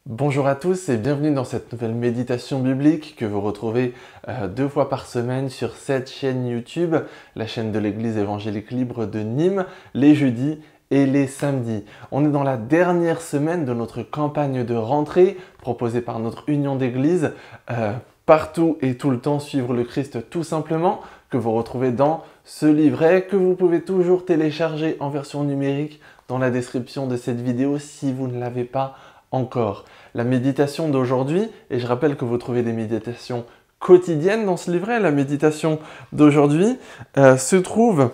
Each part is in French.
Bonjour à tous et bienvenue dans cette nouvelle méditation biblique que vous retrouvez 2 fois par semaine sur cette chaîne YouTube, la chaîne de l'Église évangélique libre de Nîmes, les jeudis et les samedis. On est dans la dernière semaine de notre campagne de rentrée proposée par notre union d'église, partout et tout le temps suivre le Christ tout simplement, que vous retrouvez dans ce livret que vous pouvez toujours télécharger en version numérique dans la description de cette vidéo si vous ne l'avez pas encore. La méditation d'aujourd'hui, et je rappelle que vous trouvez des méditations quotidiennes dans ce livret, la méditation d'aujourd'hui se trouve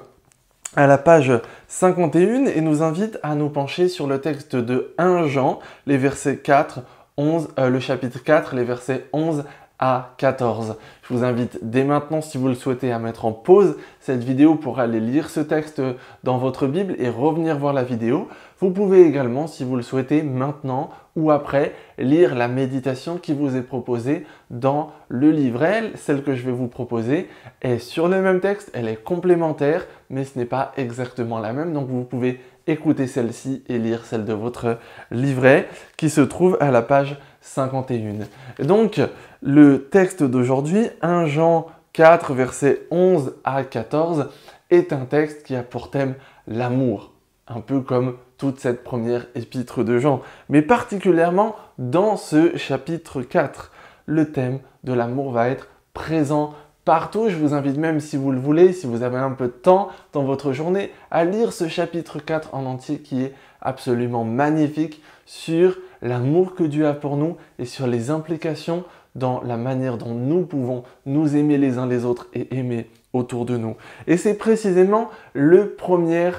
à la page 51 et nous invite à nous pencher sur le texte de 1 Jean, les versets 4, 11, le chapitre 4, les versets 11 à 14. Je vous invite dès maintenant, si vous le souhaitez, à mettre en pause cette vidéo pour aller lire ce texte dans votre Bible et revenir voir la vidéo. Vous pouvez également, si vous le souhaitez, maintenant ou après, lire la méditation qui vous est proposée dans le livret. Celle que je vais vous proposer est sur le même texte, elle est complémentaire, mais ce n'est pas exactement la même. Donc vous pouvez écouter celle-ci et lire celle de votre livret qui se trouve à la page 51. Et donc, le texte d'aujourd'hui, 1 Jean 4, versets 11 à 14, est un texte qui a pour thème l'amour, un peu comme toute cette première épître de Jean, mais particulièrement dans ce chapitre 4. Le thème de l'amour va être présent partout. Je vous invite même, si vous le voulez, si vous avez un peu de temps dans votre journée, à lire ce chapitre 4 en entier qui est absolument magnifique sur l'amour que Dieu a pour nous et sur les implications dans la manière dont nous pouvons nous aimer les uns les autres et aimer autour de nous. Et c'est précisément le premier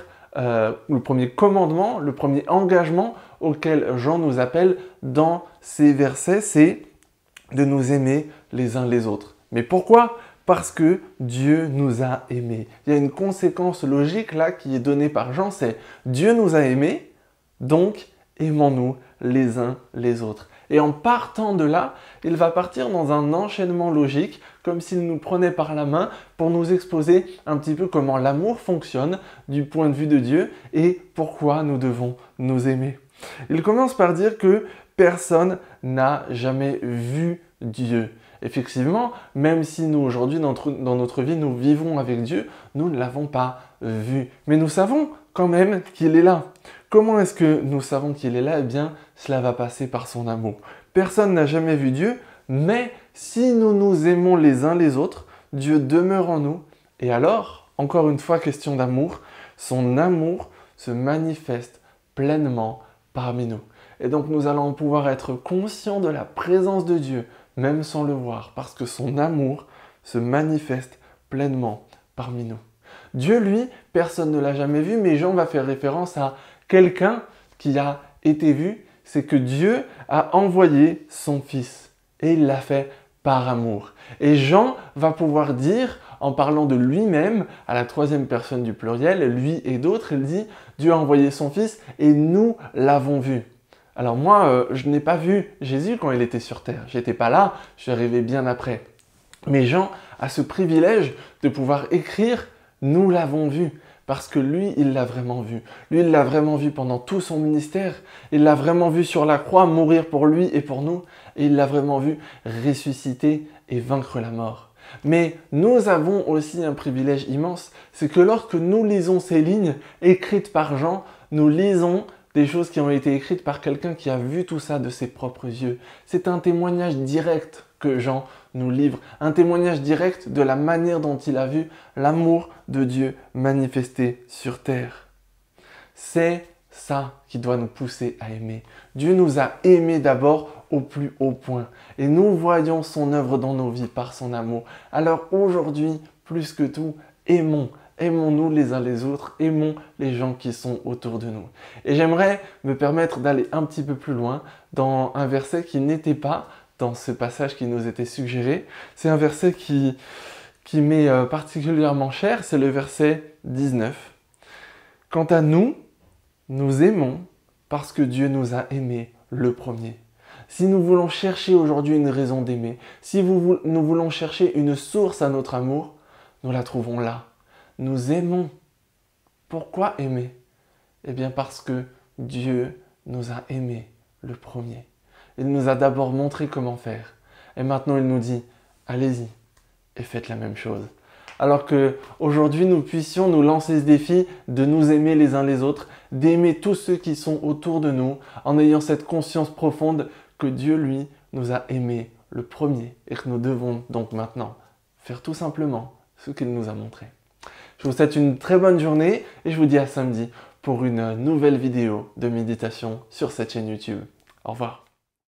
commandement, le premier engagement auquel Jean nous appelle dans ces versets, c'est de nous aimer les uns les autres. Mais pourquoi ? Parce que Dieu nous a aimés. Il y a une conséquence logique là qui est donnée par Jean, c'est Dieu nous a aimés, donc aimons-nous les uns les autres. Et en partant de là, il va partir dans un enchaînement logique, comme s'il nous prenait par la main pour nous exposer un petit peu comment l'amour fonctionne du point de vue de Dieu et pourquoi nous devons nous aimer. Il commence par dire que personne n'a jamais vu Dieu. Effectivement, même si nous aujourd'hui dans notre vie nous vivons avec Dieu, nous ne l'avons pas vu. Mais nous savons quand même qu'il est là. Comment est-ce que nous savons qu'il est là ? Eh bien, cela va passer par son amour. Personne n'a jamais vu Dieu, mais si nous nous aimons les uns les autres, Dieu demeure en nous. Et alors, encore une fois, question d'amour, son amour se manifeste pleinement parmi nous. Et donc nous allons pouvoir être conscients de la présence de Dieu, même sans le voir, parce que son amour se manifeste pleinement parmi nous. Dieu, lui, personne ne l'a jamais vu, mais Jean va faire référence à quelqu'un qui a été vu, c'est que Dieu a envoyé son Fils et il l'a fait par amour. Et Jean va pouvoir dire, en parlant de lui-même, à la troisième personne du pluriel, lui et d'autres, il dit « Dieu a envoyé son Fils et nous l'avons vu ». Alors moi, je n'ai pas vu Jésus quand il était sur terre. J'étais pas là, je suis arrivé bien après. Mais Jean a ce privilège de pouvoir écrire « Nous l'avons vu ». Parce que lui, il l'a vraiment vu. Lui, il l'a vraiment vu pendant tout son ministère. Il l'a vraiment vu sur la croix mourir pour lui et pour nous. Et il l'a vraiment vu ressusciter et vaincre la mort. Mais nous avons aussi un privilège immense, c'est que lorsque nous lisons ces lignes écrites par Jean, nous lisons des choses qui ont été écrites par quelqu'un qui a vu tout ça de ses propres yeux. C'est un témoignage direct que Jean nous livre, un témoignage direct de la manière dont il a vu l'amour de Dieu manifesté sur terre. C'est ça qui doit nous pousser à aimer. Dieu nous a aimés d'abord au plus haut point et nous voyons son œuvre dans nos vies par son amour. Alors aujourd'hui, plus que tout, aimons-nous les uns les autres, aimons les gens qui sont autour de nous. Et j'aimerais me permettre d'aller un petit peu plus loin dans un verset qui n'était pas dans ce passage qui nous était suggéré. C'est un verset qui m'est particulièrement cher, c'est le verset 19. Quant à nous, nous aimons parce que Dieu nous a aimés le premier. Si nous voulons chercher aujourd'hui une raison d'aimer, si nous voulons chercher une source à notre amour, nous la trouvons là. Nous aimons. Pourquoi aimer ? Eh bien parce que Dieu nous a aimés le premier. Il nous a d'abord montré comment faire. Et maintenant, il nous dit, allez-y et faites la même chose. Alors que aujourd'hui, nous puissions nous lancer ce défi de nous aimer les uns les autres, d'aimer tous ceux qui sont autour de nous, en ayant cette conscience profonde que Dieu, lui, nous a aimés le premier et que nous devons donc maintenant faire tout simplement ce qu'il nous a montré. Je vous souhaite une très bonne journée et je vous dis à samedi pour une nouvelle vidéo de méditation sur cette chaîne YouTube. Au revoir.